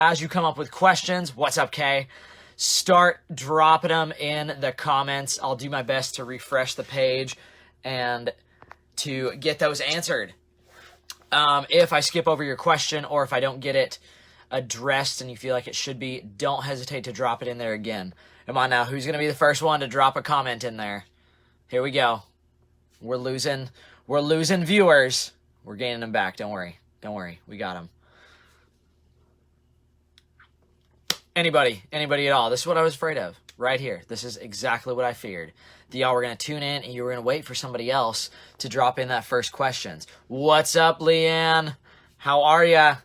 As you come up with questions, what's up, Kay? Start dropping them in the comments. I'll do my best to refresh the page and to get those answered. If I skip over your question or if I don't get it addressed and you feel like it should be, don't hesitate to drop it in there again. Come on now, who's going to be the first one to drop a comment in there? Here we go. We're losing viewers. We're gaining them back. Don't worry. We got them. Anybody at all. This is what I was afraid of right here. This is exactly what I feared. Y'all were going to tune in and you were going to wait for somebody else to drop in that first questions. What's up, Leanne? How are ya?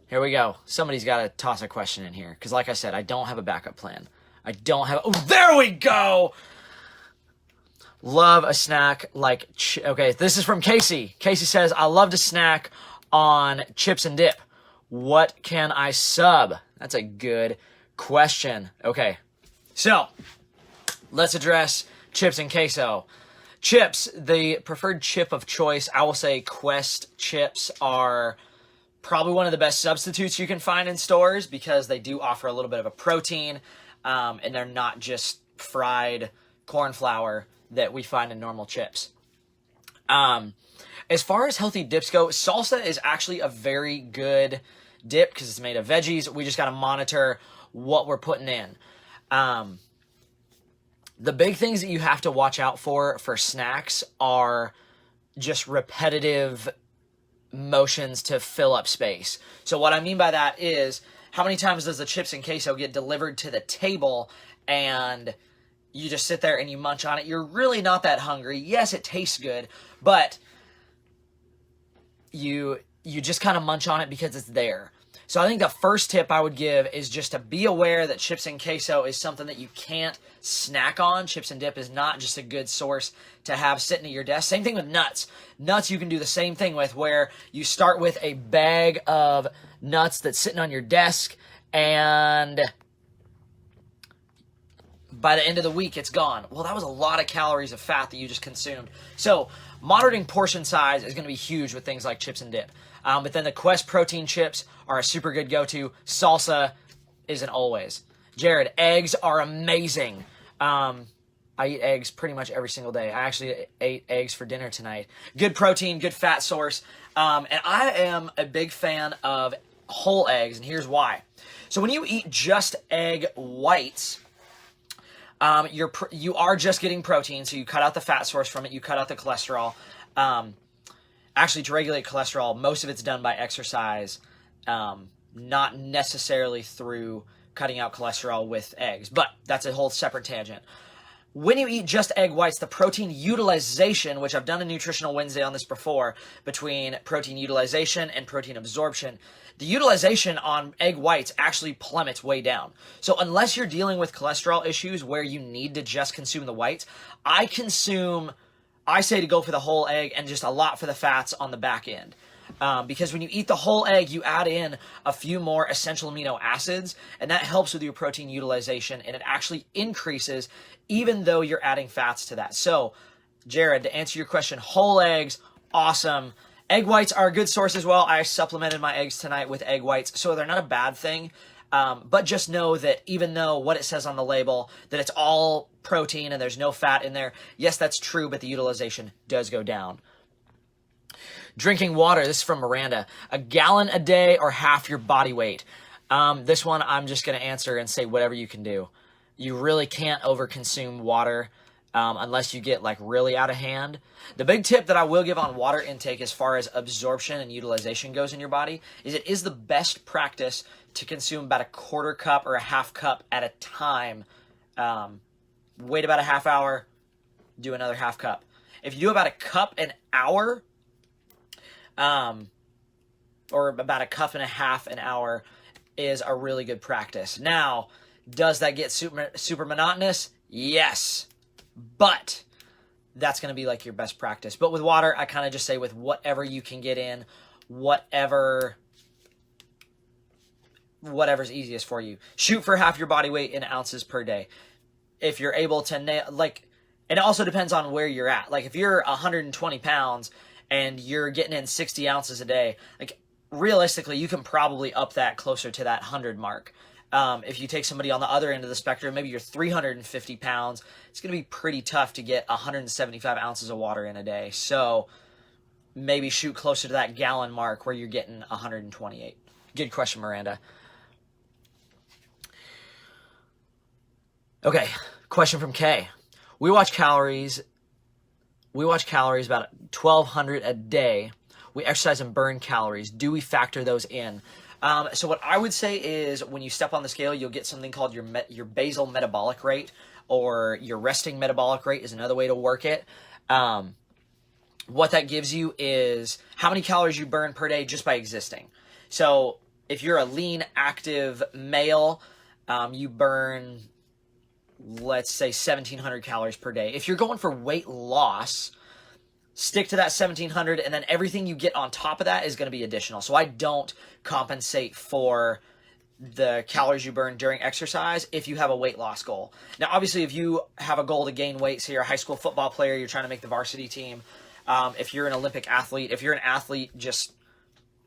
Here we go. Somebody's got to toss a question in here because like I said, I don't have a backup plan. Oh, there we go. Love a snack like, okay, this is from Casey. Casey says, I love to snack on chips and dip. What can I sub? That's a good question. Okay, so let's address chips and queso. Chips, the preferred chip of choice, I will say Quest chips are probably one of the best substitutes you can find in stores because they do offer a little bit of a protein, and they're not just fried corn flour that we find in normal chips. As far as healthy dips go, salsa is actually a very good dip because it's made of veggies. We just got to monitor what we're putting in. The big things that you have to watch out for snacks are just repetitive motions to fill up space. So what I mean by that is, how many times does the chips and queso get delivered to the table and you just sit there and you munch on it? You're really not that hungry. Yes, it tastes good, but you just kind of munch on it because it's there. So I think the first tip I would give is just to be aware that chips and queso is something that you can't snack on. Chips and dip is not just a good source to have sitting at your desk. Same thing with nuts. Nuts you can do the same thing with, where you start with a bag of nuts that's sitting on your desk, and by the end of the week it's gone. Well, that was a lot of calories of fat that you just consumed. So monitoring portion size is going to be huge with things like chips and dip. But then the Quest protein chips are a super good go-to. Salsa isn't always. Jared, eggs are amazing. I eat eggs pretty much every single day. I actually ate eggs for dinner tonight. Good protein, good fat source. And I am a big fan of whole eggs, and here's why. So when you eat just egg whites, you are just getting protein, so you cut out the fat source from it, you cut out the cholesterol. Actually, to regulate cholesterol, most of it's done by exercise, not necessarily through cutting out cholesterol with eggs, but that's a whole separate tangent. When you eat just egg whites, the protein utilization, which I've done a Nutritional Wednesday on this before, between protein utilization and protein absorption, the utilization on egg whites actually plummets way down. So unless you're dealing with cholesterol issues where you need to just consume the whites, I say to go for the whole egg and just a lot for the fats on the back end. Because when you eat the whole egg, you add in a few more essential amino acids, and that helps with your protein utilization, and it actually increases even though you're adding fats to that. So, Jared, to answer your question, whole eggs, awesome. Egg whites are a good source as well. I supplemented my eggs tonight with egg whites, so they're not a bad thing. But just know that even though what it says on the label, that it's all protein and there's no fat in there, yes, that's true, but the utilization does go down. Drinking water, this is from Miranda. A gallon a day or half your body weight? This one I'm just going to answer and say whatever you can do. You really can't overconsume water unless you get like really out of hand. The big tip that I will give on water intake as far as absorption and utilization goes in your body is it is the best practice to consume about a quarter cup or a half cup at a time. Wait about a half hour, do another half cup. If you do about a cup an hour, or about a cup and a half an hour, is a really good practice. Now, does that get super monotonous? Yes, but that's going to be like your best practice. But with water, I kind of just say with whatever you can get in, whatever's easiest for you. Shoot for half your body weight in ounces per day. If you're able to nail, like, it also depends on where you're at. Like if you're 120 pounds and you're getting in 60 ounces a day, like realistically, you can probably up that closer to that 100 mark. If you take somebody on the other end of the spectrum, maybe you're 350 pounds, it's going to be pretty tough to get 175 ounces of water in a day. So maybe shoot closer to that gallon mark where you're getting 128. Good question, Miranda. Okay, question from Kay. We watch calories about 1,200 a day. We exercise and burn calories. Do we factor those in? So what I would say is when you step on the scale, you'll get something called your basal metabolic rate, or your resting metabolic rate is another way to work it. What that gives you is how many calories you burn per day just by existing. So if you're a lean, active male, you burn, let's say, 1,700 calories per day. If you're going for weight loss, stick to that 1,700, and then everything you get on top of that is going to be additional. So I don't compensate for the calories you burn during exercise if you have a weight loss goal. Now, obviously, if you have a goal to gain weight, say you're a high school football player, you're trying to make the varsity team, if you're an Olympic athlete, if you're an athlete just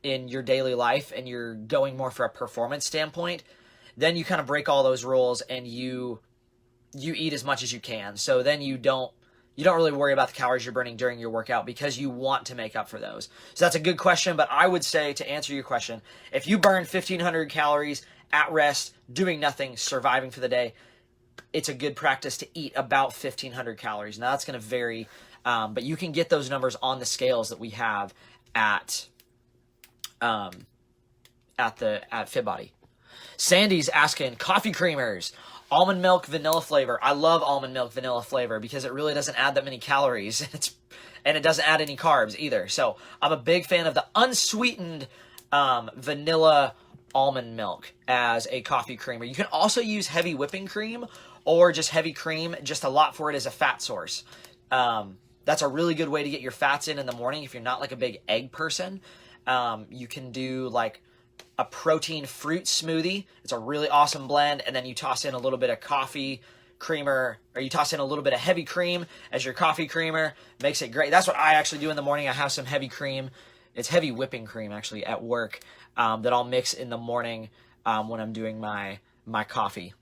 in your daily life and you're going more for a performance standpoint, then you kind of break all those rules and you eat as much as you can. So then you don't really worry about the calories you're burning during your workout because you want to make up for those. So that's a good question, but I would say, to answer your question, if you burn 1,500 calories at rest, doing nothing, surviving for the day, it's a good practice to eat about 1,500 calories. Now that's going to vary, but you can get those numbers on the scales that we have at FitBody. Sandy's asking, coffee creamers, almond milk, vanilla flavor. I love almond milk, vanilla flavor because it really doesn't add that many calories and it doesn't add any carbs either. So I'm a big fan of the unsweetened vanilla almond milk as a coffee creamer. You can also use heavy whipping cream or just heavy cream. Just a lot for it as a fat source. That's a really good way to get your fats in the morning if you're not like a big egg person. You can do like a protein fruit smoothie. It's a really awesome blend. And then you toss in a little bit of coffee creamer, or you toss in a little bit of heavy cream as your coffee creamer. Makes it great. That's what I actually do in the morning. I have some heavy cream. It's heavy whipping cream actually at work that I'll mix in the morning when I'm doing my coffee.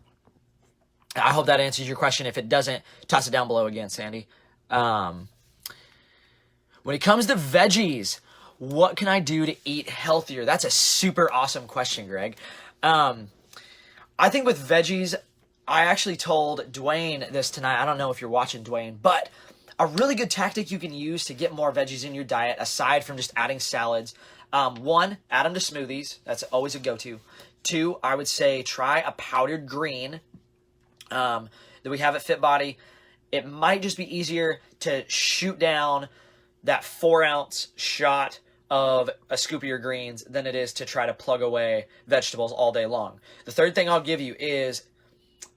I hope that answers your question. If it doesn't, toss it down below again, Sandy. When it comes to veggies, what can I do to eat healthier? That's a super awesome question, Greg. I think with veggies, I actually told Dwayne this tonight. I don't know if you're watching, Dwayne, but a really good tactic you can use to get more veggies in your diet, aside from just adding salads. One, add them to smoothies. That's always a go-to. Two, I would say try a powdered green that we have at FitBody. It might just be easier to shoot down that 4-ounce shot of a scoop of your greens than it is to try to plug away vegetables all day long. The third thing I'll give you is,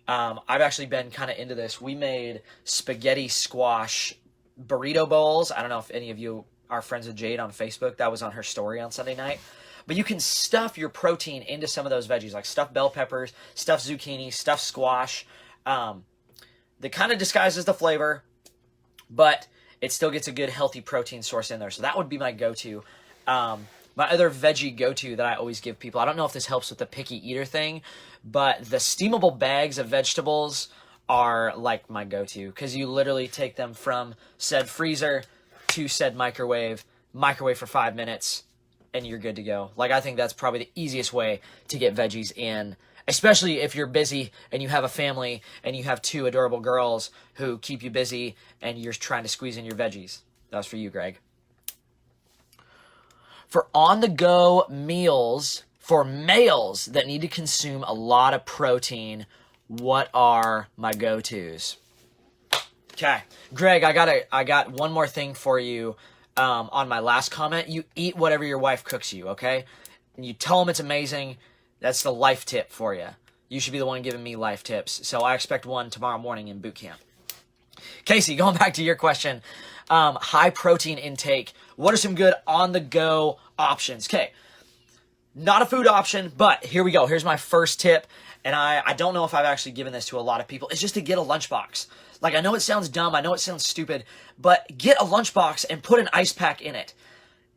I've actually been kind of into this. We made spaghetti squash burrito bowls. I don't know if any of you are friends with Jade on Facebook. That was on her story on Sunday night. But you can stuff your protein into some of those veggies, like stuffed bell peppers, stuffed zucchini, stuffed squash. That kind of disguises the flavor, but it still gets a good healthy protein source in there. So that would be my go-to. My other veggie go-to that I always give people, I don't know if this helps with the picky eater thing, but the steamable bags of vegetables are like my go-to, because you literally take them from said freezer to said microwave for 5 minutes, and you're good to go. Like, I think that's probably the easiest way to get veggies in, especially if you're busy and you have a family and you have 2 adorable girls who keep you busy and you're trying to squeeze in your veggies. That was for you, Greg. For on-the-go meals for males that need to consume a lot of protein, what are my go-tos? Okay, Greg, I got one more thing for you on my last comment. You eat whatever your wife cooks you, okay? And you tell them it's amazing. That's the life tip for you. You should be the one giving me life tips. So I expect one tomorrow morning in boot camp. Casey, going back to your question, high protein intake. What are some good on-the-go options? Okay, not a food option, but here we go. Here's my first tip, and I don't know if I've actually given this to a lot of people. It's just to get a lunchbox. Like, I know it sounds dumb. I know it sounds stupid, but get a lunchbox and put an ice pack in it.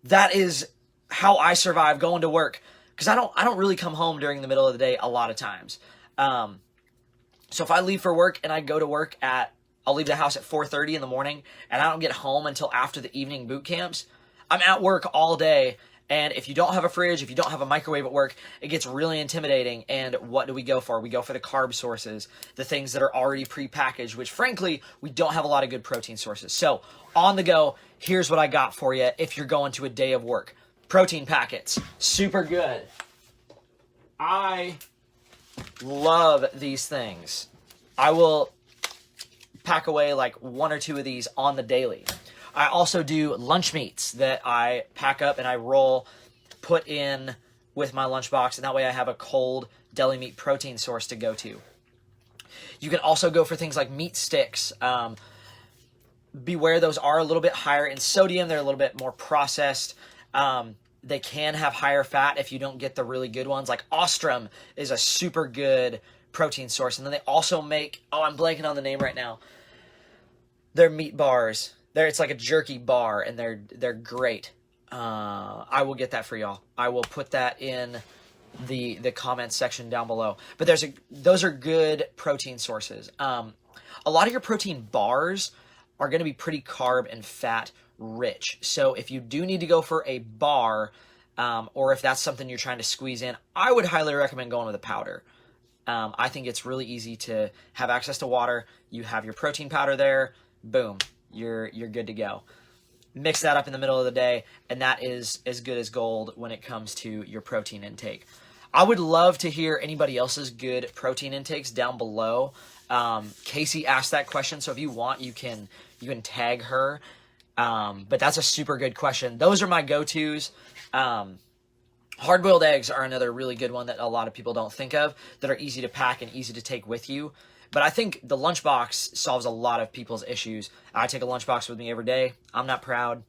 That is how I survive going to work, because I don't really come home during the middle of the day a lot of times. So if I leave for work and I go to work I'll leave the house at 4:30 in the morning and I don't get home until after the evening boot camps, I'm at work all day. And if you don't have a fridge, if you don't have a microwave at work, it gets really intimidating. And what do we go for? We go for the carb sources, the things that are already prepackaged, which frankly, we don't have a lot of good protein sources. So on the go, here's what I got for you if you're going to a day of work. Protein packets, super good. I love these things. I will pack away like 1 or 2 of these on the daily. I also do lunch meats that I pack up and I roll, put in with my lunchbox, and that way I have a cold deli meat protein source to go to. You can also go for things like meat sticks. Beware, those are a little bit higher in sodium. They're a little bit more processed. They can have higher fat if you don't get the really good ones. Like Ostrom is a super good protein source. And then they also make, I'm blanking on the name right now. They're meat bars. It's like a jerky bar, and they're great. I will get that for y'all. I will put that in the comments section down below. But those are good protein sources. A lot of your protein bars are going to be pretty carb and fat rich. So if you do need to go for a bar, or if that's something you're trying to squeeze in, I would highly recommend going with a powder. I think it's really easy to have access to water. You have your protein powder there. Boom. You're good to go. Mix that up in the middle of the day, and that is as good as gold when it comes to your protein intake. I would love to hear anybody else's good protein intakes down below. Casey asked that question, so if you want, you can tag her. But that's a super good question. Those are my go-tos. Hard-boiled eggs are another really good one that a lot of people don't think of, that are easy to pack and easy to take with you. But I think the lunchbox solves a lot of people's issues. I take a lunchbox with me every day. I'm not proud.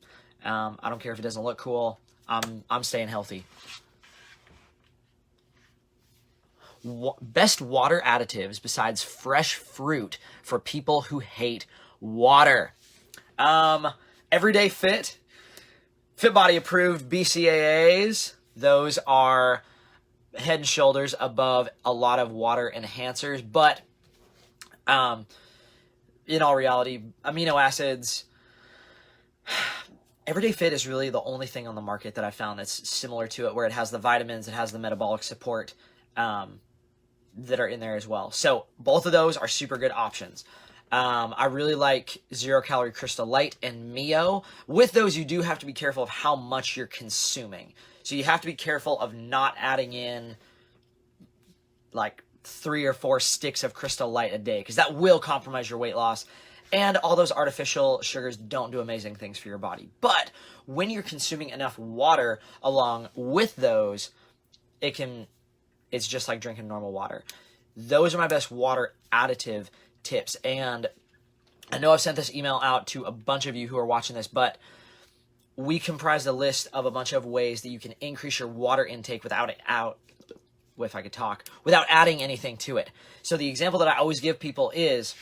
I don't care if it doesn't look cool. I'm staying healthy. Best water additives besides fresh fruit for people who hate water. Everyday Fit Body approved BCAAs. Those are head and shoulders above a lot of water enhancers, but in all reality, amino acids, Everyday Fit is really the only thing on the market that I found that's similar to it, where it has the vitamins, it has the metabolic support that are in there as well. So both of those are super good options. I really like 0 Calorie Crystal Light and Mio. With those, you do have to be careful of how much you're consuming. So you have to be careful of not adding in like 3 or 4 sticks of Crystal Light a day, because that will compromise your weight loss. And all those artificial sugars don't do amazing things for your body. But when you're consuming enough water along with those, it's just like drinking normal water. Those are my best water additive tips. And I know I've sent this email out to a bunch of you who are watching this, but we comprised a list of a bunch of ways that you can increase your water intake without adding anything to it. So the example that I always give people is,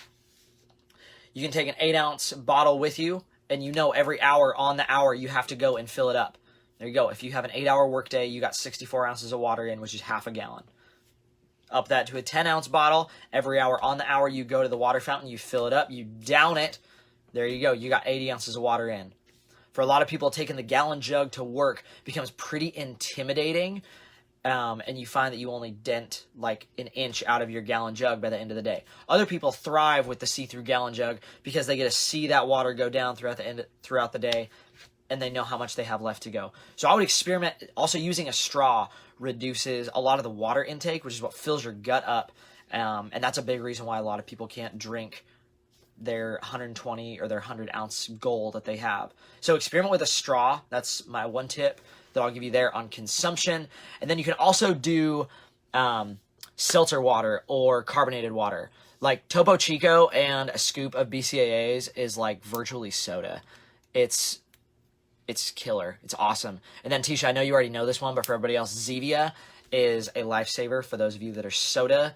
you can take an 8-ounce bottle with you, and you know every hour on the hour you have to go and fill it up. There you go. If you have an 8-hour workday, you got 64 ounces of water in, which is half a gallon. Up that to a 10-ounce bottle. Every hour on the hour you go to the water fountain, you fill it up, you down it. There you go. You got 80 ounces of water in. For a lot of people, taking the gallon jug to work becomes pretty intimidating. And you find that you only dent like an inch out of your gallon jug by the end of the day. Other people thrive with the see-through gallon jug because they get to see that water go down throughout the day, and they know how much they have left to go. So I would experiment. Also, using a straw reduces a lot of the water intake, which is what fills your gut up, and that's a big reason why a lot of people can't drink their 120 or their 100-ounce goal that they have. So experiment with a straw. That's my one tip that I'll give you there on consumption. And then you can also do seltzer water or carbonated water. Like Topo Chico and a scoop of BCAAs is like virtually soda. It's killer. It's awesome. And then Tisha, I know you already know this one, but for everybody else, Zevia is a lifesaver for those of you that are soda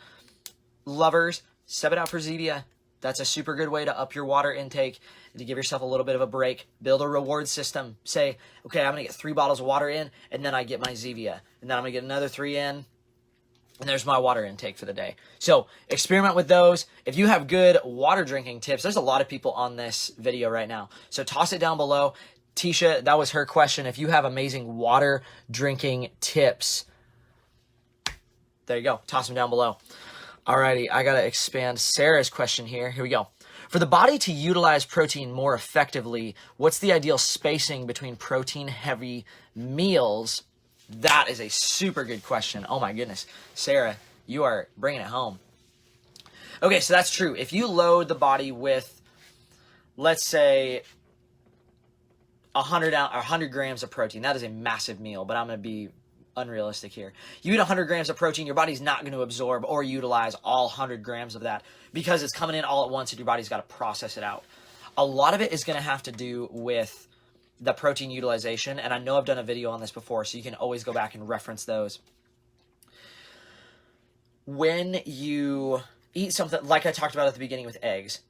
lovers. Sub it out for Zevia. That's a super good way to up your water intake and to give yourself a little bit of a break. Build a reward system. Say, okay, I'm going to get 3 bottles of water in, and then I get my Zevia. And then I'm going to get another 3 in, and there's my water intake for the day. So experiment with those. If you have good water drinking tips, there's a lot of people on this video right now. So toss it down below. Tisha, that was her question. If you have amazing water drinking tips, there you go. Toss them down below. Alrighty, I gotta expand Sarah's question here. Here we go. For the body to utilize protein more effectively, what's the ideal spacing between protein-heavy meals? That is a super good question. Oh my goodness. Sarah, you are bringing it home. Okay, so that's true. If you load the body with, let's say, 100 grams of protein, that is a massive meal, but I'm going to be unrealistic here. You eat 100 grams of protein, your body's not going to absorb or utilize all 100 grams of that because it's coming in all at once and your body's got to process it out. A lot of it is going to have to do with the protein utilization, and I know I've done a video on this before, so you can always go back and reference those. When you eat something like I talked about at the beginning with eggs,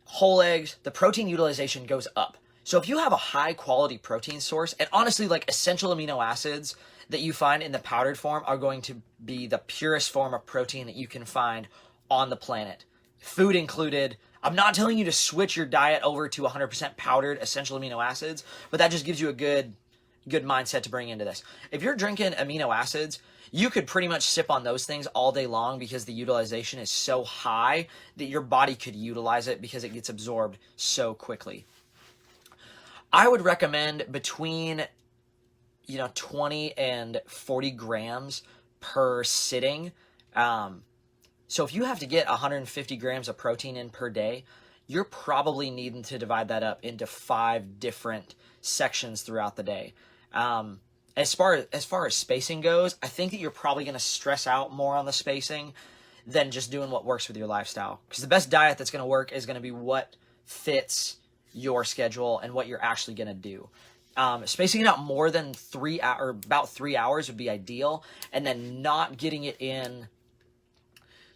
whole eggs, the protein utilization goes up. So if you have a high quality protein source, and honestly, like essential amino acids that you find in the powdered form are going to be the purest form of protein that you can find on the planet. Food included. I'm not telling you to switch your diet over to 100% powdered essential amino acids, but that just gives you a good mindset to bring into this. If you're drinking amino acids, you could pretty much sip on those things all day long because the utilization is so high that your body could utilize it because it gets absorbed so quickly. I would recommend between 20 and 40 grams per sitting. So if you have to get 150 grams of protein in per day, you're probably needing to divide that up into 5 different sections throughout the day. As far as spacing goes, I think that you're probably going to stress out more on the spacing than just doing what works with your lifestyle. Because the best diet that's going to work is going to be what fits your schedule and what you're actually going to do. Spacing it out more than 3 hours, or about 3 hours would be ideal, and then not getting it in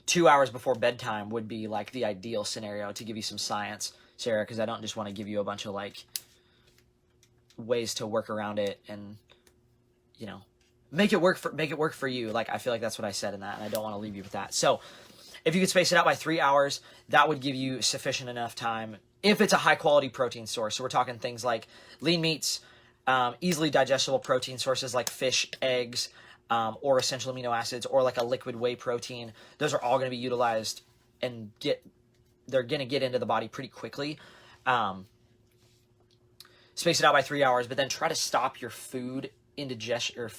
2 hours before bedtime would be like the ideal scenario, to give you some science, Sarah, because I don't just want to give you a bunch of like ways to work around it and make it work for you. Like, I feel like that's what I said in that, and I don't want to leave you with that. So if you could space it out by 3 hours, that would give you sufficient enough time if it's a high quality protein source. So we're talking things like lean meats, easily digestible protein sources like fish, eggs, or essential amino acids, or like a liquid whey protein. Those are all going to be utilized and they're going to get into the body pretty quickly. Space it out by 3 hours, but then try to stop your food indigestion, or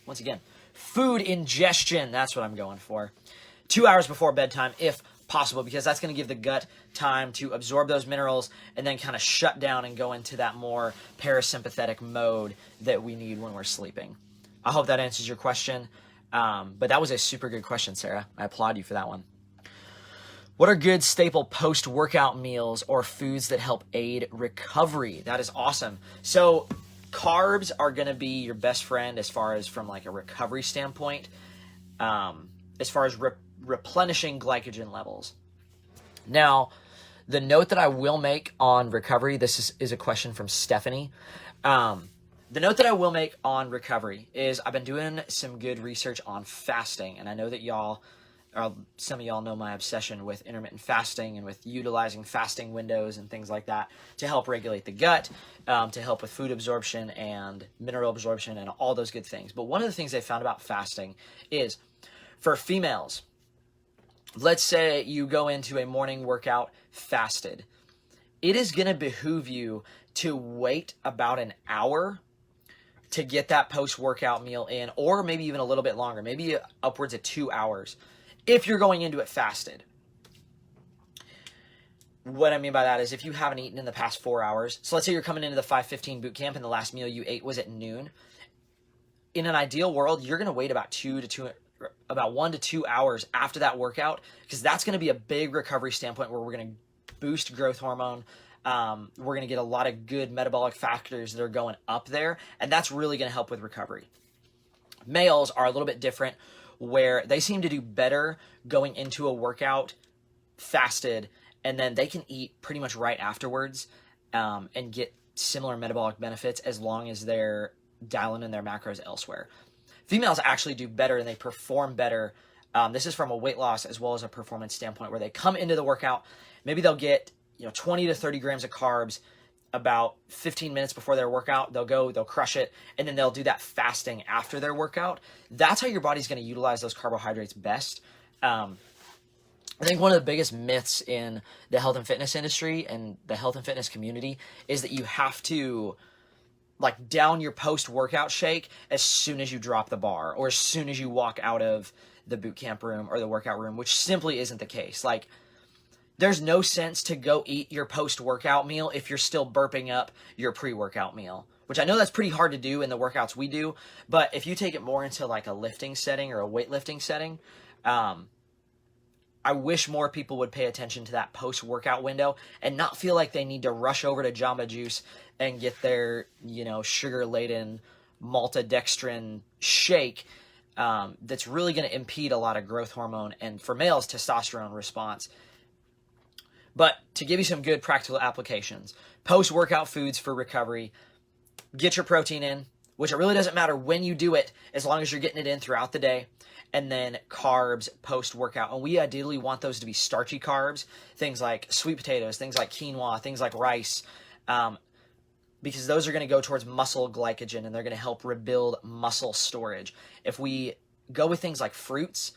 once again, food ingestion. That's what I'm going for. 2 hours before bedtime, if possible, because that's going to give the gut time to absorb those minerals and then kind of shut down and go into that more parasympathetic mode that we need when we're sleeping. I hope that answers your question. But that was a super good question, Sarah. I applaud you for that one. What are good staple post-workout meals or foods that help aid recovery? That is awesome. So carbs are going to be your best friend as far as from like a recovery standpoint, as far as replenishing glycogen levels. Now, the note that I will make on recovery, this is a question from Stephanie. The note that I will make on recovery is I've been doing some good research on fasting, and I know that some of y'all know my obsession with intermittent fasting and with utilizing fasting windows and things like that to help regulate the gut, to help with food absorption and mineral absorption and all those good things. But one of the things they found about fasting is for females, let's say you go into a morning workout fasted, it is going to behoove you to wait about an hour to get that post-workout meal in, or maybe even a little bit longer, maybe upwards of 2 hours, if you're going into it fasted. What I mean by that is if you haven't eaten in the past 4 hours, so let's say you're coming into the 5:15 boot camp and the last meal you ate was at noon. In an ideal world, you're going to wait about 1 to 2 hours after that workout, because that's going to be a big recovery standpoint where we're going to boost growth hormone. We're going to get a lot of good metabolic factors that are going up there, and that's really going to help with recovery. Males are a little bit different, where they seem to do better going into a workout fasted, and then they can eat pretty much right afterwards and get similar metabolic benefits as long as they're dialing in their macros elsewhere. Females actually do better and they perform better. This is from a weight loss as well as a performance standpoint, where they come into the workout, maybe they'll get 20 to 30 grams of carbs about 15 minutes before their workout. They'll crush it, and then they'll do that fasting after their workout. That's how your body's going to utilize those carbohydrates best. I think one of the biggest myths in the health and fitness industry and the health and fitness community is that you have to down your post-workout shake as soon as you drop the bar or as soon as you walk out of the boot camp room or the workout room, which simply isn't the case. There's no sense to go eat your post-workout meal if you're still burping up your pre-workout meal, which I know that's pretty hard to do in the workouts we do, but if you take it more into a lifting setting or a weightlifting setting, I wish more people would pay attention to that post-workout window and not feel like they need to rush over to Jamba Juice and get their, sugar-laden maltodextrin shake that's really going to impede a lot of growth hormone and, for males, testosterone response. But to give you some good practical applications, post-workout foods for recovery, get your protein in, which it really doesn't matter when you do it as long as you're getting it in throughout the day. And then carbs post-workout. And we ideally want those to be starchy carbs, things like sweet potatoes, things like quinoa, things like rice, because those are going to go towards muscle glycogen and they're going to help rebuild muscle storage. If we go with things like fruits,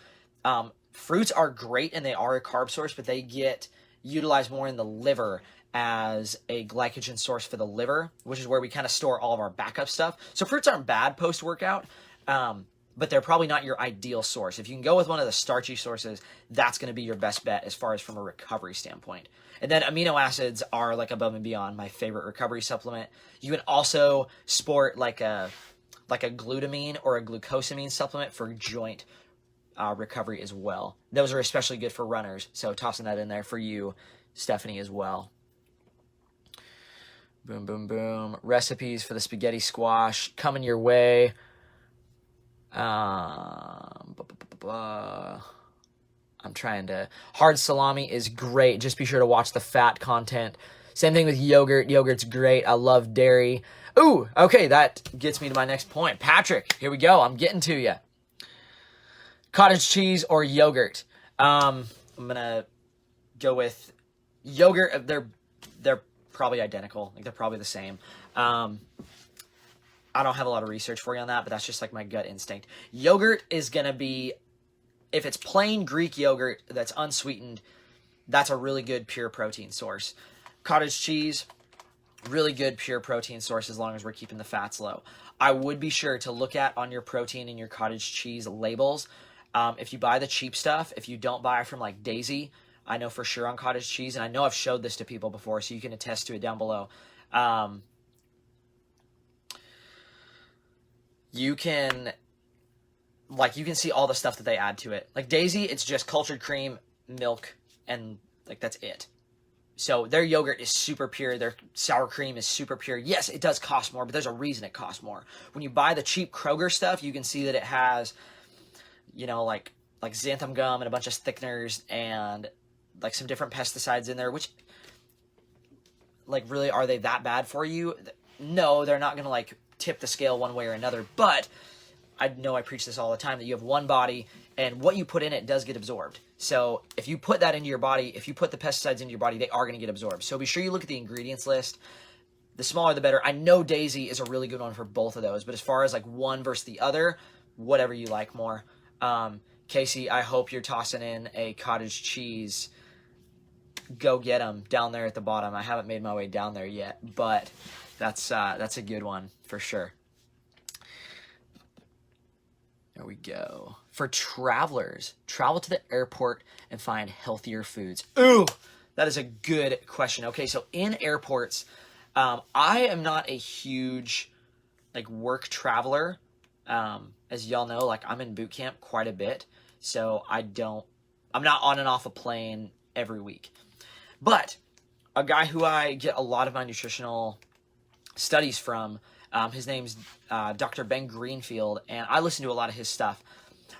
fruits are great and they are a carb source, but they get utilized more in the liver as a glycogen source for the liver, which is where we kind of store all of our backup stuff. So fruits aren't bad post-workout, but they're probably not your ideal source. If you can go with one of the starchy sources, that's going to be your best bet as far as from a recovery standpoint. And then amino acids are above and beyond my favorite recovery supplement. You can also sport a glutamine or a glucosamine supplement for joint recovery as well. Those are especially good for runners. So tossing that in there for you, Stephanie, as well. Boom, boom, boom. Recipes for the spaghetti squash coming your way. I'm trying to... Hard salami is great. Just be sure to watch the fat content. Same thing with yogurt. Yogurt's great. I love dairy. Ooh, okay, that gets me to my next point. Patrick, here we go. I'm getting to you. Cottage cheese or yogurt? I'm going to go with yogurt. They're probably identical. They're probably the same. I don't have a lot of research for you on that, but that's just my gut instinct. Yogurt is going to be, if it's plain Greek yogurt that's unsweetened, that's a really good pure protein source. Cottage cheese, really good pure protein source as long as we're keeping the fats low. I would be sure to look at on your protein and your cottage cheese labels. If you buy the cheap stuff, if you don't buy from Daisy, I know for sure on cottage cheese, and I know I've showed this to people before, so you can attest to it down below. You can see all the stuff that they add to it. Daisy, it's just cultured cream, milk, and that's it. So their yogurt is super pure. Their sour cream is super pure. Yes, it does cost more, but there's a reason it costs more. When you buy the cheap Kroger stuff, you can see that it has, xanthan gum and a bunch of thickeners and some different pesticides in there, which really, are they that bad for you? No, they're not going to tip the scale one way or another, but I know I preach this all the time that you have one body and what you put in it does get absorbed. So if you put that into your body, if you put the pesticides into your body, they are going to get absorbed. So be sure you look at the ingredients list. The smaller the better. I know Daisy is a really good one for both of those, but as far as one versus the other, whatever you like more. Casey, I hope you're tossing in a cottage cheese. Go get them down there at the bottom. I haven't made my way down there yet, but that's a good one for sure. There we go. For travelers, travel to the airport and find healthier foods. Ooh, that is a good question. Okay, so in airports, I am not a huge work traveler. As y'all know, I'm in boot camp quite a bit, so I'm not on and off a plane every week. But a guy who I get a lot of my nutritional studies from, his name's Dr. Ben Greenfield, and I listen to a lot of his stuff.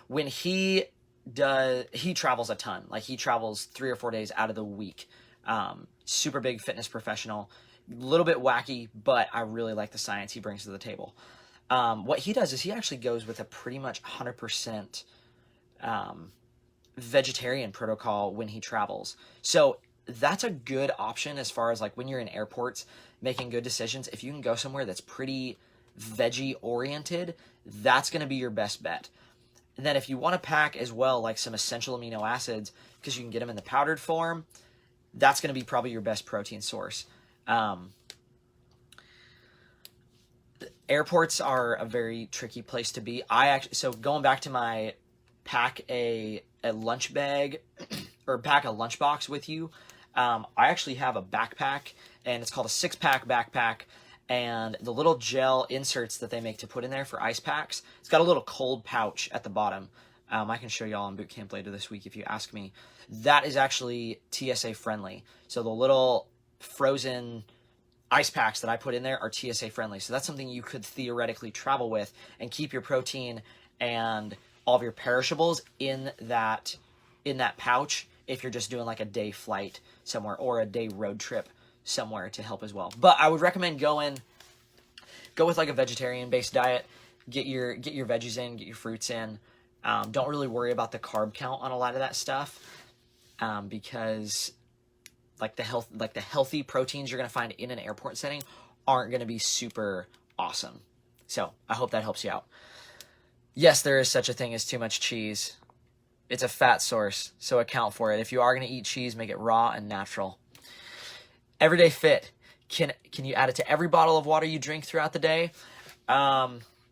When he he travels a ton. Like he travels 3 or 4 days out of the week. Super big fitness professional, a little bit wacky, but I really like the science he brings to the table. What he does is he actually goes with a pretty much 100% vegetarian protocol when he travels. So that's a good option as far as like when you're in airports making good decisions. If you can go somewhere that's pretty veggie oriented, that's going to be your best bet. And then if you want to pack as well like some essential amino acids, because you can get them in the powdered form, that's going to be probably your best protein source. Airports are a very tricky place to be. So going back to my pack a lunch bag or pack a lunchbox with you, I actually have a backpack, and it's called a 6-pack backpack. And the little gel inserts that they make to put in there for ice packs, it's got a little cold pouch at the bottom. I can show y'all on boot camp later this week if you ask me. That is actually TSA friendly. So the little frozen ice packs that I put in there are TSA friendly. So that's something you could theoretically travel with and keep your protein and all of your perishables in that pouch if you're just doing like a day flight somewhere or a day road trip somewhere to help as well. But I would recommend go with like a vegetarian based diet. Get your veggies in, get your fruits in. Don't really worry about the carb count on a lot of that stuff, because like the healthy proteins you're going to find in an airport setting aren't going to be super awesome. So I hope that helps you out. Yes, there is such a thing as too much cheese. It's a fat source, so account for it. If you are going to eat cheese, make it raw and natural. Everyday Fit. Can you add it to every bottle of water you drink throughout the day?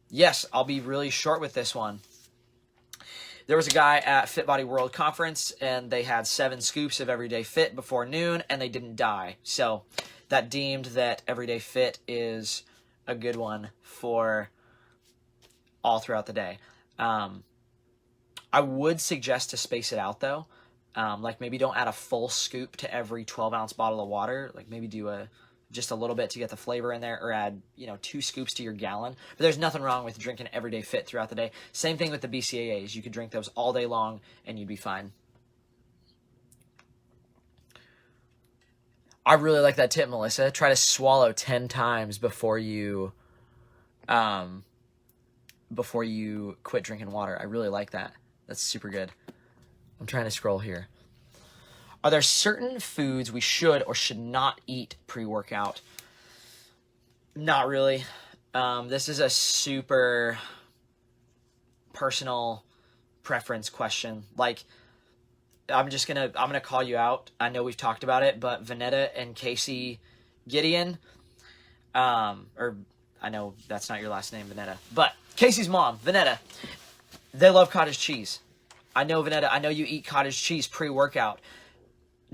Yes, I'll be really short with this one. There was a guy at Fit Body World Conference, and they had 7 scoops of Everyday Fit before noon, and they didn't die. So that deemed that Everyday Fit is a good one for all throughout the day. I would suggest to space it out, though. Like maybe don't add a full scoop to every 12-ounce bottle of water. Like maybe do just a little bit to get the flavor in there, or add 2 scoops to your gallon. But there's nothing wrong with drinking Everyday Fit throughout the day. Same thing with the BCAAs. You could drink those all day long and you'd be fine. I really like that tip, Melissa. Try to swallow 10 times before you quit drinking water. I really like that. That's super good. I'm trying to scroll here. Are there certain foods we should or should not eat pre-workout? Not really. This is a super personal preference question. Like, I'm gonna call you out. I know we've talked about it, but Vanetta and Casey Gideon, or I know that's not your last name, Vanetta, but Casey's mom, Vanetta, they love cottage cheese. I know, Vanetta, I know you eat cottage cheese pre-workout.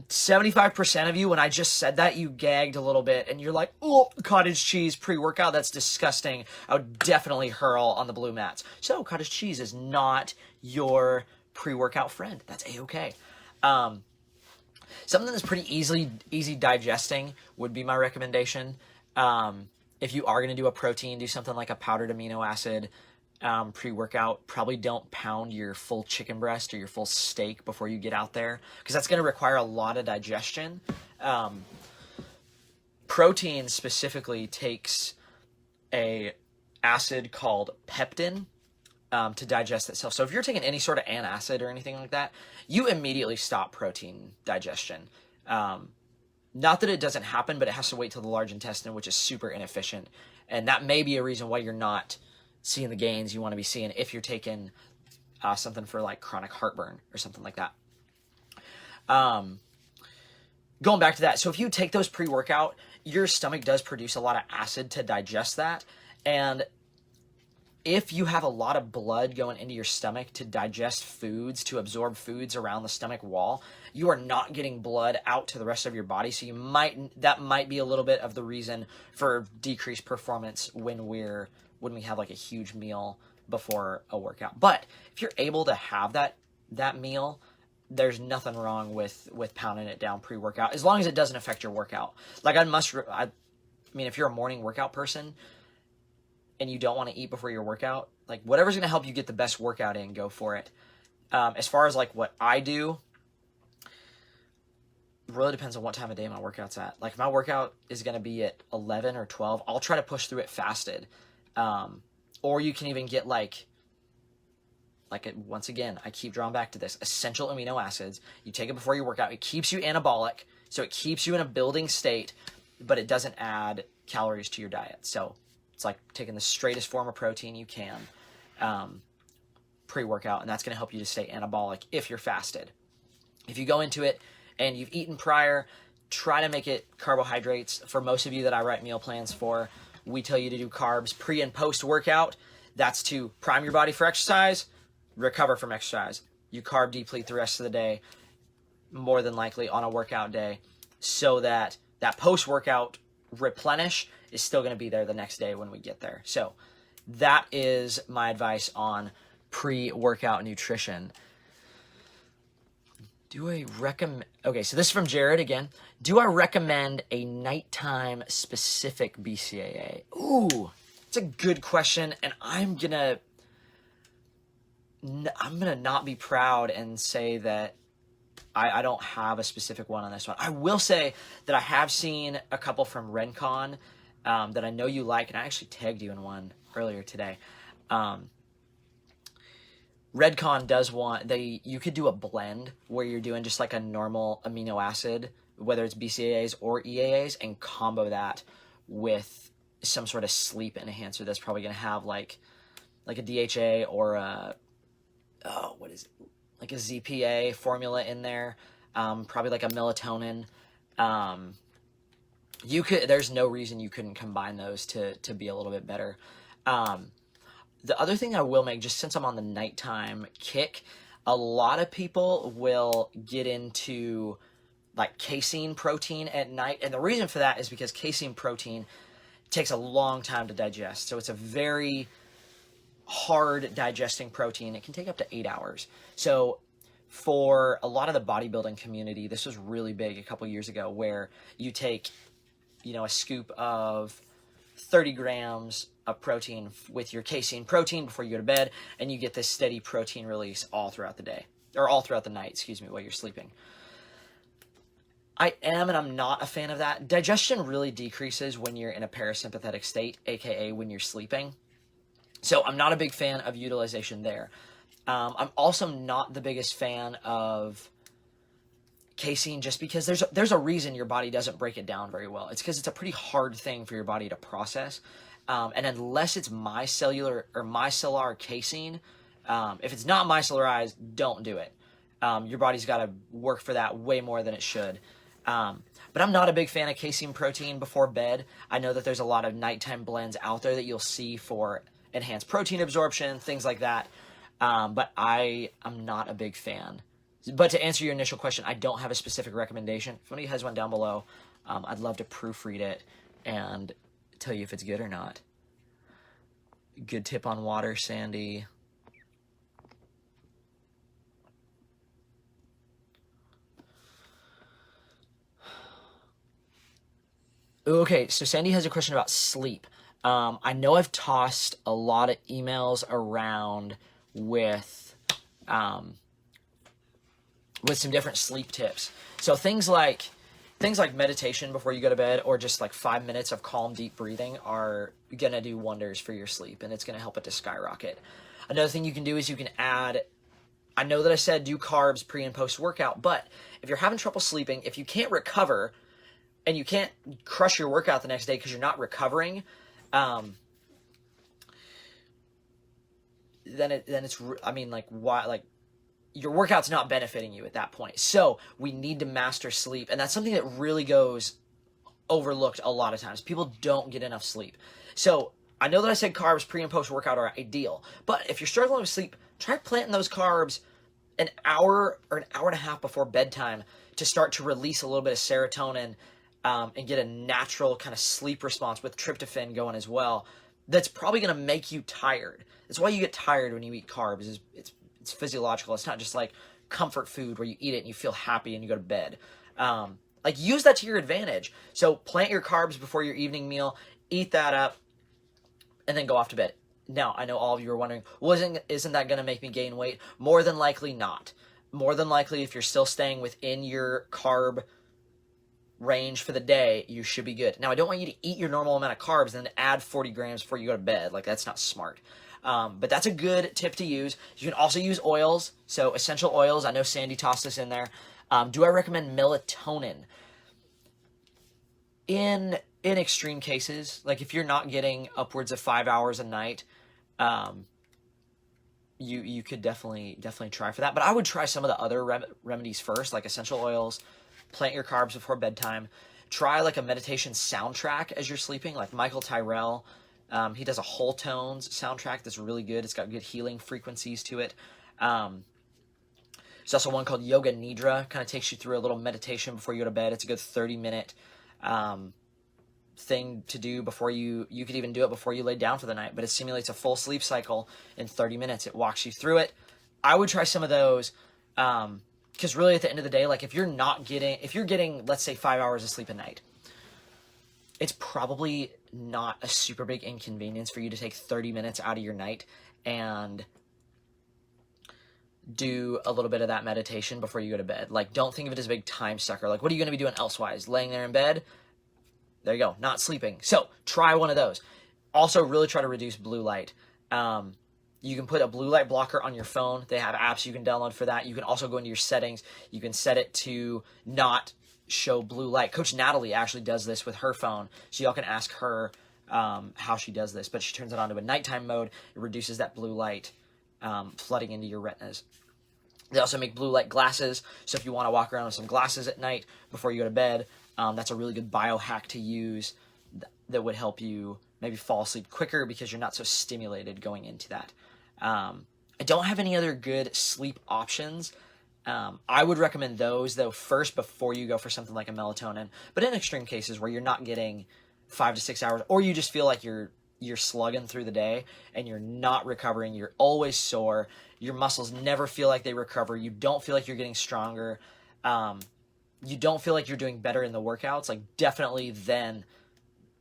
75% of you, when I just said that, you gagged a little bit, and you're like, oh, cottage cheese pre-workout, that's disgusting. I would definitely hurl on the blue mats. So cottage cheese is not your pre-workout friend. That's A-okay. Something that's pretty easy digesting would be my recommendation. If you are going to do a protein, do something like a powdered amino acid pre-workout. Probably don't pound your full chicken breast or your full steak before you get out there, because that's going to require a lot of digestion. Protein specifically takes a acid called peptin to digest itself. So if you're taking any sort of antacid or anything like that, you immediately stop protein digestion. Not that it doesn't happen, but it has to wait till the large intestine, which is super inefficient. And that may be a reason why you're not seeing the gains you want to be seeing if you're taking something for like chronic heartburn or something like that. Going back to that, so if you take those pre-workout, your stomach does produce a lot of acid to digest that. And if you have a lot of blood going into your stomach to digest foods, to absorb foods around the stomach wall, you are not getting blood out to the rest of your body. So that might be a little bit of the reason for decreased performance when we have like a huge meal before a workout. But if you're able to have that meal, there's nothing wrong with pounding it down pre-workout, as long as it doesn't affect your workout. Like I mean, if you're a morning workout person and you don't want to eat before your workout, like whatever's going to help you get the best workout in, go for it. As far as like what I do, really depends on what time of day my workout's at. Like if my workout is going to be at 11 or 12, I'll try to push through it fasted. Or you can even get once again, I keep drawing back to this, essential amino acids. You take it before your workout. It keeps you anabolic, so it keeps you in a building state, but it doesn't add calories to your diet. So it's like taking the straightest form of protein you can pre-workout, and that's going to help you to stay anabolic if you're fasted. If you go into it and you've eaten prior, try to make it carbohydrates. For most of you that I write meal plans for, we tell you to do carbs pre and post workout. That's to prime your body for exercise, recover from exercise. You carb deplete the rest of the day, more than likely on a workout day, so that that post-workout replenish is still going to be there the next day when we get there. So that is my advice on pre-workout nutrition. Do I recommend... Okay, so this is from Jared again. Do I recommend a nighttime specific BCAA? Ooh, it's a good question, and I'm gonna not be proud and say that I don't have a specific one on this one. I will say that I have seen a couple from Rencon that I know you like, and I actually tagged you in one earlier today. Redcon does you could do a blend where you're doing just like a normal amino acid, whether it's BCAAs or EAAs, and combo that with some sort of sleep enhancer that's probably going to have like a DHA or like a ZPA formula in there, probably like a melatonin. There's no reason you couldn't combine those to be a little bit better. The other thing I will make, just since I'm on the nighttime kick, a lot of people will get into like casein protein at night. And the reason for that is because casein protein takes a long time to digest. So it's a very hard digesting protein. It can take up to 8 hours. So for a lot of the bodybuilding community, this was really big a couple years ago, where you take, a scoop of 30 grams of protein with your casein protein before you go to bed, and you get this steady protein release all throughout the day, or all throughout the night, while you're sleeping. I am and I'm not a fan of that. Digestion really decreases when you're in a parasympathetic state, aka when you're sleeping. So I'm not a big fan of utilization there. I'm also not the biggest fan of casein, just because there's a reason your body doesn't break it down very well. It's because it's a pretty hard thing for your body to process. And unless it's micellar or micellar casein, if it's not micellized, don't do it. Your body's got to work for that way more than it should. But I'm not a big fan of casein protein before bed. I know that there's a lot of nighttime blends out there that you'll see for enhanced protein absorption, things like that. But I am not a big fan. But to answer your initial question, I don't have a specific recommendation. If anybody has one down below, I'd love to proofread it and tell you if it's good or not. Good tip on water, Sandy. Okay, so Sandy has a question about sleep. I know I've tossed a lot of emails around with some different sleep tips. So things like meditation before you go to bed, or just like 5 minutes of calm, deep breathing, are gonna do wonders for your sleep, and it's gonna help it to skyrocket. Another thing you can do is you can add, I know that I said do carbs pre and post workout, but if you're having trouble sleeping, if you can't recover and you can't crush your workout the next day because you're not recovering, then it's, I mean, like, why, like, your workout's not benefiting you at that point. So we need to master sleep, and that's something that really goes overlooked a lot of times. People don't get enough sleep. So I know that I said carbs pre and post workout are ideal, but if you're struggling with sleep, try planting those carbs an hour or an hour and a half before bedtime to start to release a little bit of serotonin, and get a natural kind of sleep response with tryptophan going as well. That's probably going to make you tired. That's why you get tired when you eat carbs. It's physiological. It's not just like comfort food where you eat it and you feel happy and you go to bed. Like, use that to your advantage. So plant your carbs before your evening meal, eat that up, and then go off to bed. Now, I know all of you are wondering, isn't that going to make me gain weight? More than likely not. More than likely, if you're still staying within your carb range for the day, you should be good. Now, I don't want you to eat your normal amount of carbs and then add 40 grams before you go to bed. Like, that's not smart. But that's a good tip to use. You can also use oils. So essential oils, I know Sandy tossed this in there. Do I recommend melatonin? In extreme cases, like if you're not getting upwards of 5 hours a night, you could definitely try for that. But I would try some of the other remedies first, like essential oils, plant your carbs before bedtime. Try like a meditation soundtrack as you're sleeping, like Michael Tyrell. He does a whole tones soundtrack that's really good. It's got good healing frequencies to it. There's also one called Yoga Nidra, kind of takes you through a little meditation before you go to bed. It's a good 30-minute thing to do before you could even do it before you lay down for the night, but it simulates a full sleep cycle in 30 minutes. It walks you through it. I would try some of those, because really at the end of the day, like if you're getting, let's say 5 hours of sleep a night, it's probably not a super big inconvenience for you to take 30 minutes out of your night and do a little bit of that meditation before you go to bed. Like, don't think of it as a big time sucker. Like, what are you going to be doing elsewise? Laying there in bed? There you go, not sleeping. So try one of those. Also, really try to reduce blue light. You can put a blue light blocker on your phone. They have apps you can download for that. You can also go into your settings. You can set it to not show blue light. Coach Natalie actually does this with her phone, so y'all can ask her how she does this. But she turns it on to a nighttime mode. It reduces that blue light flooding into your retinas. They also make blue light glasses, so if you want to walk around with some glasses at night before you go to bed, that's a really good biohack to use that would help you maybe fall asleep quicker because you're not so stimulated going into that. I don't have any other good sleep options. I would recommend those, though, first before you go for something like a melatonin. But in extreme cases where you're not getting 5 to 6 hours, or you just feel like you're slugging through the day and you're not recovering, you're always sore, your muscles never feel like they recover, you don't feel like you're getting stronger, you don't feel like you're doing better in the workouts, like definitely then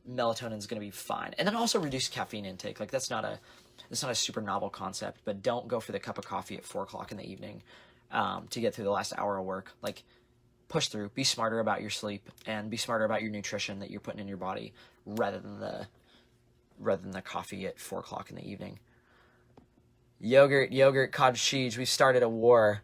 melatonin is going to be fine. And then also reduce caffeine intake. Like that's not a super novel concept, but don't go for the cup of coffee at 4 o'clock in the evening to get through the last hour of work. Like push through, be smarter about your sleep and be smarter about your nutrition that you're putting in your body rather than the coffee at 4 o'clock in the evening. Yogurt, cottage cheese. We started a war.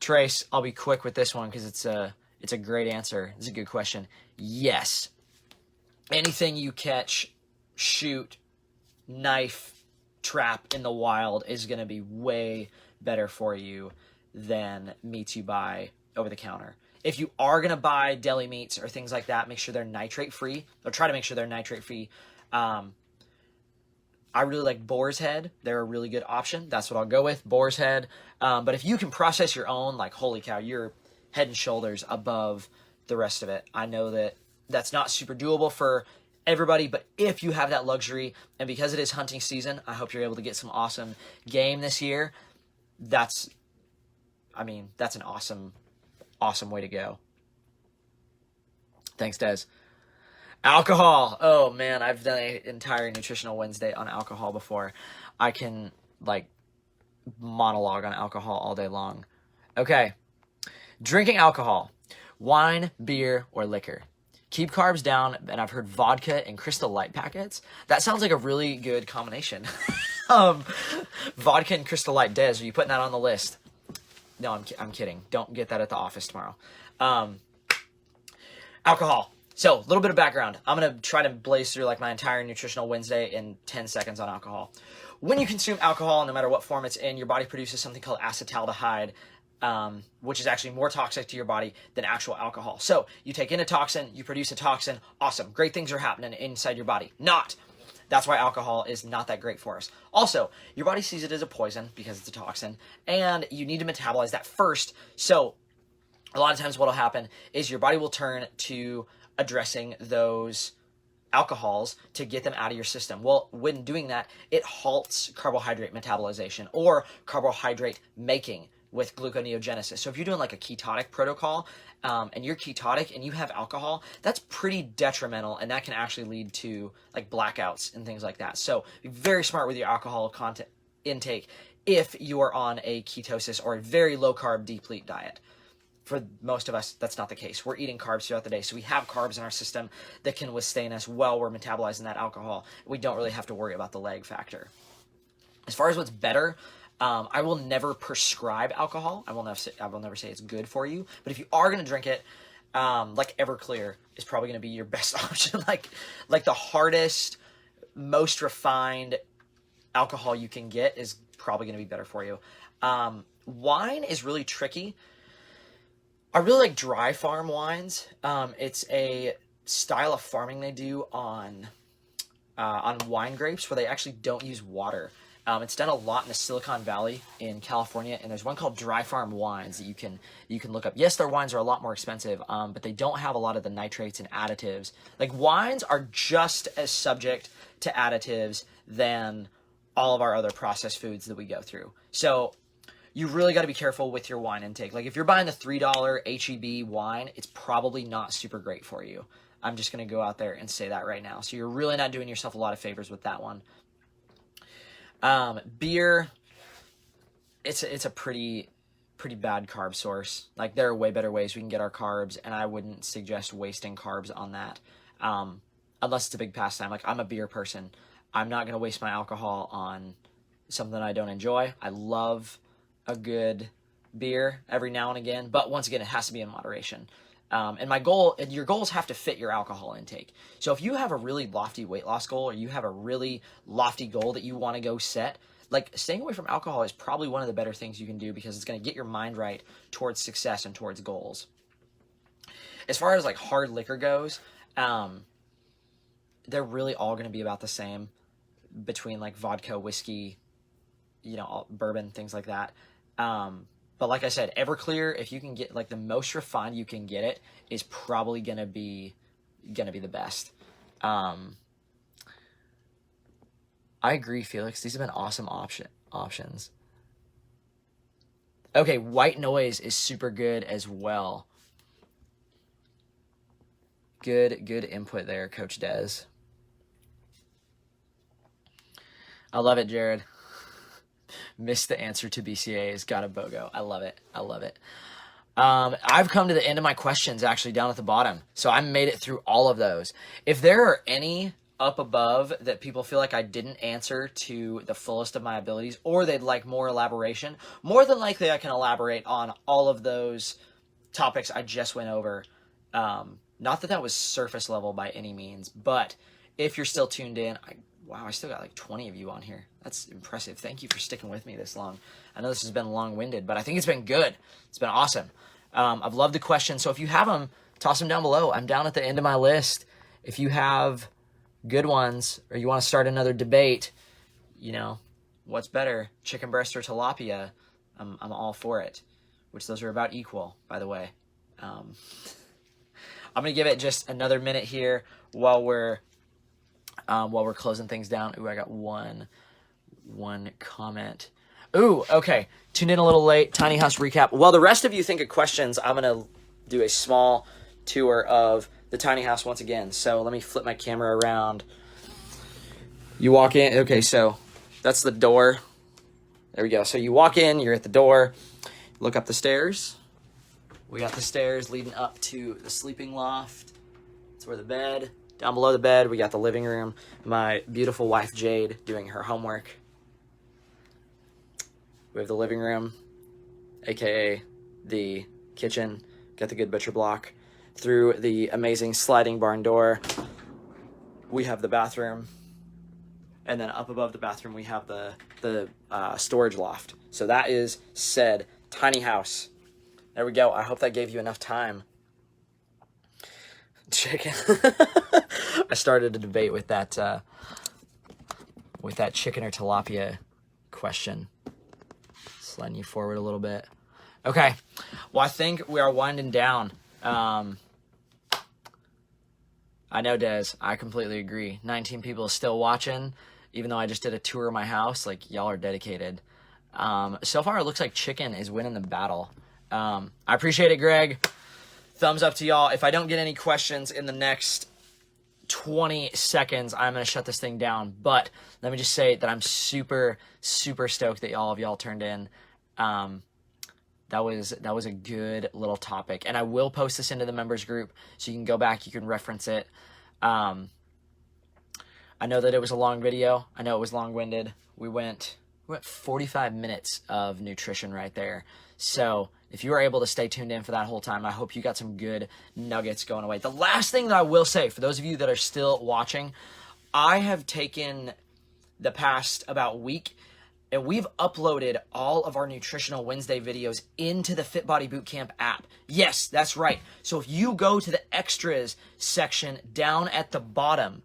Trace, I'll be quick with this one because it's a great answer. It's a good question. Yes. Anything you catch, shoot, knife, trap in the wild is going to be way better for you than meats you buy over the counter. If you are going to buy deli meats or things like that, make sure they're nitrate free, or try to make sure they're nitrate free. I really like boar's head. They're a really good option. That's what I'll go with, boar's head. But if you can process your own, like, holy cow, you're head and shoulders above the rest of it. I know that that's not super doable for everybody, but if you have that luxury, and because it is hunting season, I hope you're able to get some awesome game this year. That's an awesome way to go. Thanks, Des. Alcohol. Oh man, I've done an entire Nutritional Wednesday on alcohol before. I can monologue on alcohol all day long. Okay. Drinking alcohol. Wine, beer, or liquor. Keep carbs down, and I've heard vodka and Crystal Light packets. That sounds like a really good combination. Vodka and Crystal Light. Des, are you putting that on the list? No, I'm kidding. Don't get that at the office tomorrow. Alcohol. So, a little bit of background. I'm going to try to blaze through my entire Nutritional Wednesday in 10 seconds on alcohol. When you consume alcohol, no matter what form it's in, your body produces something called acetaldehyde, which is actually more toxic to your body than actual alcohol. So, you take in a toxin, you produce a toxin, awesome. Great things are happening inside your body. Not. That's why alcohol is not that great for us. Also, your body sees it as a poison because it's a toxin, and you need to metabolize that first. So, a lot of times what will happen is your body will turn to addressing those alcohols to get them out of your system. Well, when doing that, it halts carbohydrate metabolization or carbohydrate making with gluconeogenesis. So if you're doing like a ketotic protocol, and you're ketotic and you have alcohol, that's pretty detrimental, and that can actually lead to like blackouts and things like that. So be very smart with your alcohol content intake if you are on a ketosis or a very low carb deplete diet. For most of us, that's not the case. We're eating carbs throughout the day, so we have carbs in our system that can withstand us while we're metabolizing that alcohol. We don't really have to worry about the lag factor. As far as what's better, I will never prescribe alcohol. I will never say it's good for you. But if you are going to drink it, like Everclear is probably going to be your best option. like the hardest, most refined alcohol you can get is probably going to be better for you. Wine is really tricky. I really like dry farm wines. It's a style of farming they do on wine grapes where they actually don't use water. It's done a lot in the Silicon Valley in California, and there's one called Dry Farm Wines that you can look up. Yes, their wines are a lot more expensive, but they don't have a lot of the nitrates and additives. Like, wines are just as subject to additives than all of our other processed foods that we go through. So you really got to be careful with your wine intake. Like, if you're buying the $3 HEB wine, it's probably not super great for you. I'm just going to go out there and say that right now. So you're really not doing yourself a lot of favors with that one. Beer, it's a pretty bad carb source. Like, there are way better ways we can get our carbs, and I wouldn't suggest wasting carbs on that. Unless it's a big pastime. Like, I'm a beer person. I'm not going to waste my alcohol on something I don't enjoy. I love a good beer every now and again, but once again, it has to be in moderation. And your goals have to fit your alcohol intake. So if you have a really lofty weight loss goal, or you have a really lofty goal that you want to go set, like, staying away from alcohol is probably one of the better things you can do, because it's going to get your mind right towards success and towards goals. As far as like hard liquor goes, they're really all going to be about the same between like vodka, whiskey, bourbon, things like that. But like I said, Everclear, if you can get like the most refined you can get it, is probably gonna be the best. I agree, Felix. These have been awesome options. Okay, white noise is super good as well. Good input there, Coach Dez. I love it, Jared. Missed the answer to BCAAs. Got a BOGO. I love it. I've come to the end of my questions actually down at the bottom. So I made it through all of those. If there are any up above that people feel like I didn't answer to the fullest of my abilities, or they'd like more elaboration, more than likely I can elaborate on all of those topics I just went over. Not that was surface level by any means, but if you're still tuned in, wow, I still got like 20 of you on here. That's impressive. Thank you for sticking with me this long. I know this has been long-winded, but I think it's been good. It's been awesome. I've loved the questions. So if you have them, toss them down below. I'm down at the end of my list. If you have good ones, or you want to start another debate, what's better, chicken breast or tilapia? I'm all for it, which those are about equal, by the way. I'm going to give it just another minute here while we're closing things down. Ooh, I got one comment. Ooh, okay. Tuned in a little late. Tiny house recap. While the rest of you think of questions, I'm going to do a small tour of the tiny house once again. So let me flip my camera around. You walk in. Okay, so that's the door. There we go. So you walk in, you're at the door, look up the stairs. We got the stairs leading up to the sleeping loft. That's where the bed. Down below the bed, we got the living room. My beautiful wife, Jade, doing her homework. We have the living room, aka the kitchen. Got the good butcher block. Through the amazing sliding barn door, we have the bathroom. And then up above the bathroom, we have the storage loft. So that is said tiny house. There we go. I hope that gave you enough time. Chicken. I started a debate with that chicken or tilapia question. Sliding you forward a little bit. Okay. Well, I think we are winding down. I know, Des. I completely agree. 19 people still watching, even though I just did a tour of my house. Like, y'all are dedicated. So far, it looks like chicken is winning the battle. I appreciate it, Greg. Thumbs up to y'all. If I don't get any questions in the next 20 seconds, I'm going to shut this thing down. But let me just say that I'm super, super stoked that all of y'all turned in. That was a good little topic. And I will post this into the members group so you can go back, you can reference it. I know that it was a long video. I know it was long-winded. We went 45 minutes of nutrition right there. So if you were able to stay tuned in for that whole time, I hope you got some good nuggets going away. The last thing that I will say, for those of you that are still watching, I have taken the past about week and we've uploaded all of our Nutritional Wednesday videos into the Fit Body Bootcamp app. Yes, that's right. So if you go to the extras section down at the bottom,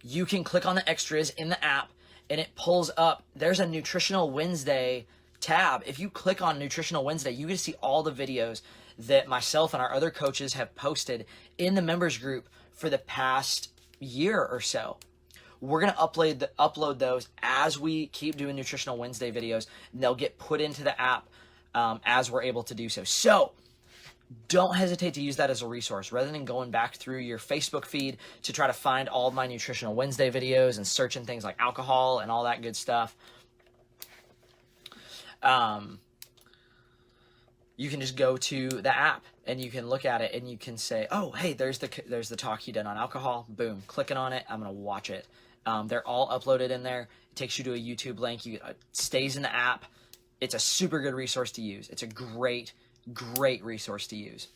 you can click on the extras in the app and it pulls up. There's a Nutritional Wednesday tab. If you click on Nutritional Wednesday, you get to see all the videos that myself and our other coaches have posted in the members group for the past year or so. We're going to upload those as we keep doing Nutritional Wednesday videos, and they'll get put into the app as we're able to do so. So don't hesitate to use that as a resource. Rather than going back through your Facebook feed to try to find all of my Nutritional Wednesday videos and searching things like alcohol and all that good stuff, you can just go to the app and you can look at it and you can say, oh, hey, there's the talk he did on alcohol. Boom, clicking on it, I'm going to watch it. They're all uploaded in there. It takes you to a YouTube link. It stays in the app. It's a super good resource to use. It's a great resource to use.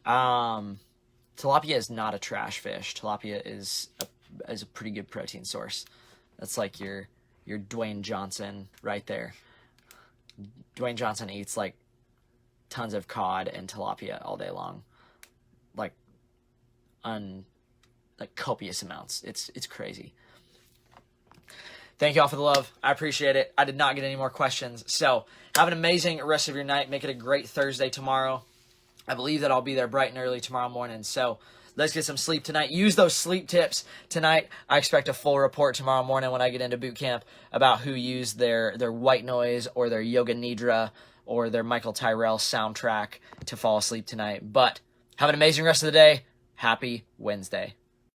Tilapia is not a trash fish. Tilapia is a pretty good protein source. That's like your Dwayne Johnson right there. Dwayne Johnson eats like tons of cod and tilapia all day long, like copious amounts. It's crazy. Thank you all for the love. I appreciate it. I did not get any more questions. So have an amazing rest of your night. Make it a great Thursday tomorrow. I believe that I'll be there bright and early tomorrow morning. So let's get some sleep tonight. Use those sleep tips tonight. I expect a full report tomorrow morning when I get into boot camp about who used their white noise or their yoga nidra or their Michael Tyrell soundtrack to fall asleep tonight. But have an amazing rest of the day. Happy Wednesday.